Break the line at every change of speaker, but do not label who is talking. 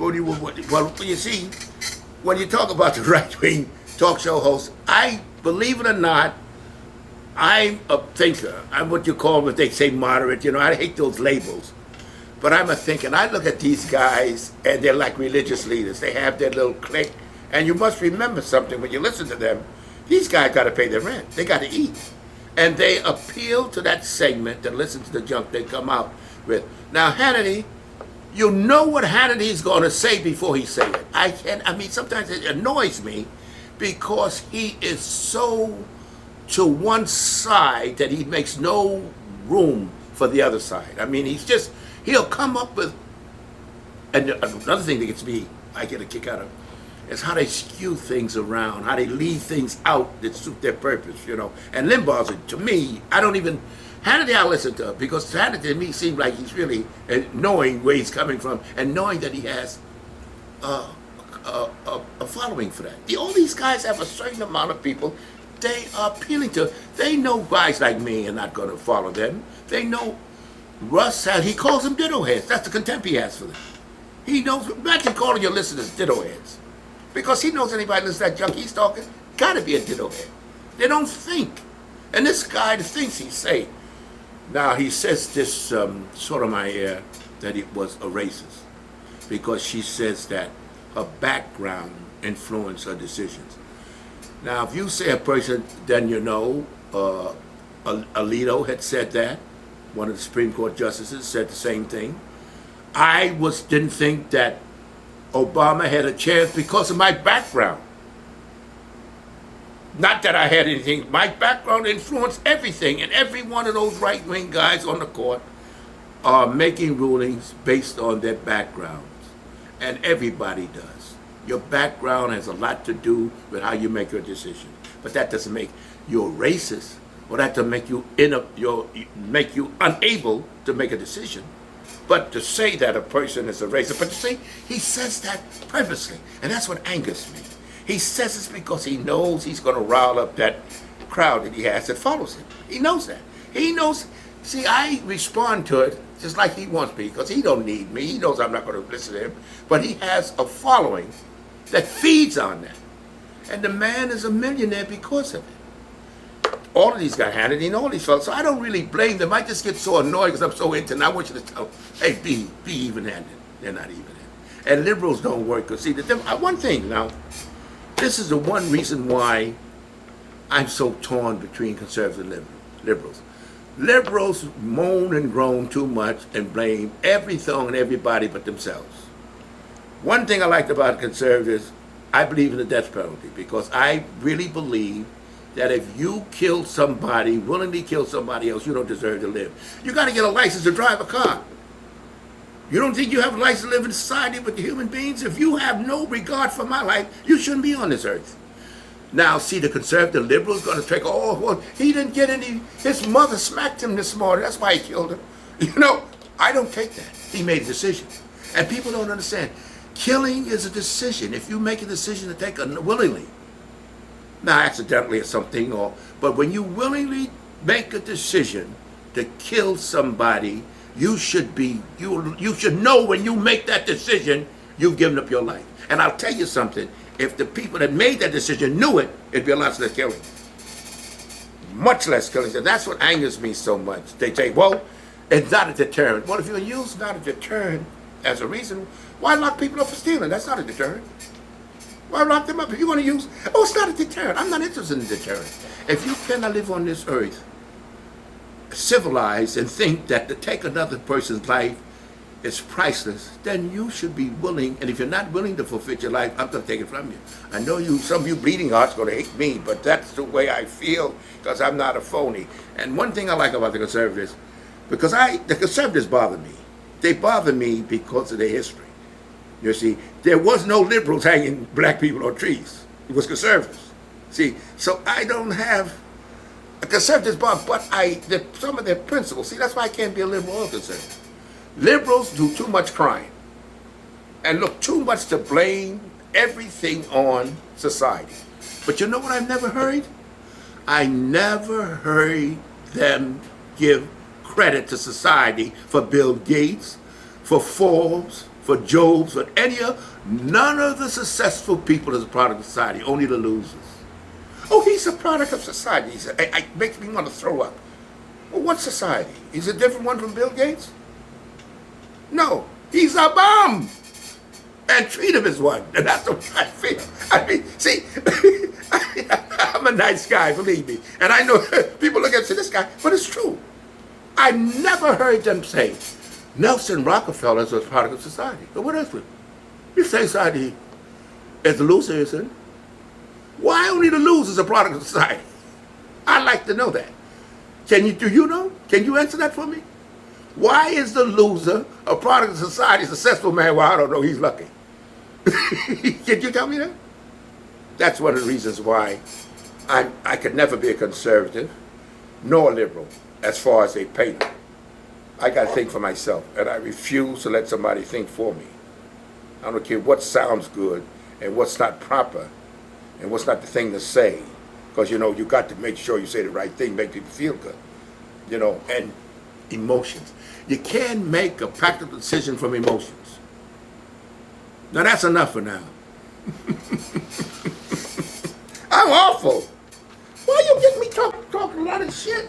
Well, you see, when you talk about the right-wing talk show hosts, believe it or not, I'm a thinker. I'm what you call, what they say, moderate. You know, I hate those labels. But I'm a thinker. And I look at these guys, and they're like religious leaders. They have their little clique. And you must remember something when you listen to them. These guys got to pay their rent. They got to eat. And they appeal to that segment and listen to the junk they come out with. Now, Hannity, you know what Hannity's going to say before he say it. I mean, sometimes it annoys me because he is so to one side that he makes no room for the other side. I mean, he'll come up with, and another thing that gets me, I get a kick out of, is how they skew things around, how they leave things out that suit their purpose, you know. And Limbaugh's, to me, Hannity I listen to, because Hannity to me seems like he's really knowing where he's coming from and knowing that he has a following for that. All these guys have a certain amount of people they are appealing to. They know guys like me are not going to follow them. They know Russ he calls them ditto heads. That's the contempt he has for them. He knows, imagine calling your listeners ditto heads. Because he knows anybody listens to that junk he's talking, got to be a ditto head. They don't think. And this guy, the things he say. Now, he says this sort of my ear that it was a racist. Because she says that her background influenced her decisions. Now, if you say a person, then you know, Alito had said that. One of the Supreme Court justices said the same thing. I didn't think that Obama had a chance because of my background. Not that I had anything. My background influenced everything, and every one of those right-wing guys on the court are making rulings based on their backgrounds, and everybody does. Your background has a lot to do with how you make your decision, but that doesn't make you a racist, or that doesn't make you make you unable to make a decision. But to say that a person is a racist, but to say he says that purposely, and that's what angers me. He says it's because he knows he's going to rile up that crowd that he has that follows him. He knows that. He knows. See, I respond to it just like he wants me, because he don't need me. He knows I'm not going to listen to him. But he has a following that feeds on that. And the man is a millionaire because of it. All of these guys, Hannity and all these fellas, so I don't really blame them. I just get so annoyed because I'm so into it. And I want you to tell them, hey, be even-handed. They're not even-handed. And liberals don't work. Because see, one thing now, this is the one reason why I'm so torn between conservatives and liberals. Liberals moan and groan too much and blame everything and everybody but themselves. One thing I like about conservatives, I believe in the death penalty, because I really believe that if you kill somebody, willingly kill somebody else, you don't deserve to live. You got to get a license to drive a car. You don't think you have a license to live in society with the human beings? If you have no regard for my life, you shouldn't be on this earth. Now, see, the conservative liberals going to take, oh, well, he didn't get any, his mother smacked him this morning, that's why he killed her. You know, I don't take that. He made a decision. And people don't understand. Killing is a decision. If you make a decision to take it willingly, now accidentally or something, but when you willingly make a decision to kill somebody, you should know when you make that decision, you've given up your life. And I'll tell you something, if the people that made that decision knew it, it'd be a lot less killing. Much less killing. And that's what angers me so much. They say, well, it's not a deterrent. Well, if you use not a deterrent as a reason, why lock people up for stealing? That's not a deterrent. Why lock them up? If you want to use, oh, it's not a deterrent. I'm not interested in deterrent. If you cannot live on this earth civilized and think that to take another person's life is priceless, then you should be willing, and if you're not willing to forfeit your life, I'm going to take it from you. I know some of you bleeding hearts going to hate me, but that's the way I feel, because I'm not a phony. And one thing I like about the conservatives, because the conservatives bother me. They bother me because of their history. You see, there was no liberals hanging black people on trees. It was conservatives. See, so I don't have a conservatives bother, but some of their principles. See, that's why I can't be a liberal or conservative. Liberals do too much crying and look too much to blame everything on society. But you know what I've never heard? I never heard them give credit to society for Bill Gates, for Forbes, for Jobs, for none of the successful people is a product of society, only the losers. Oh, he's a product of society. It makes me want to throw up. Well, what society? Is it a different one from Bill Gates? No, he's a bum. And treat him as one. And that's the way I feel. I mean, see, I'm a nice guy, believe me. And I know people look at this guy, but it's true. I never heard them say Nelson Rockefeller is a product of society. But what else? You say society is the loser, isn't it? Why only the loser is a product of society? I'd like to know that. Do you know? Can you answer that for me? Why is the loser a product of society, a successful man? Well, I don't know, he's lucky. Can you tell me that? That's one of the reasons why I could never be a conservative nor a liberal as far as a painter. I got to think for myself, and I refuse to let somebody think for me. I don't care what sounds good and what's not proper and what's not the thing to say, because, you know, you got to make sure you say the right thing, make people feel good, you know, and emotions. You can't make a practical decision from emotions. Now, that's enough for now. I'm awful. Why you get me talking a lot of shit?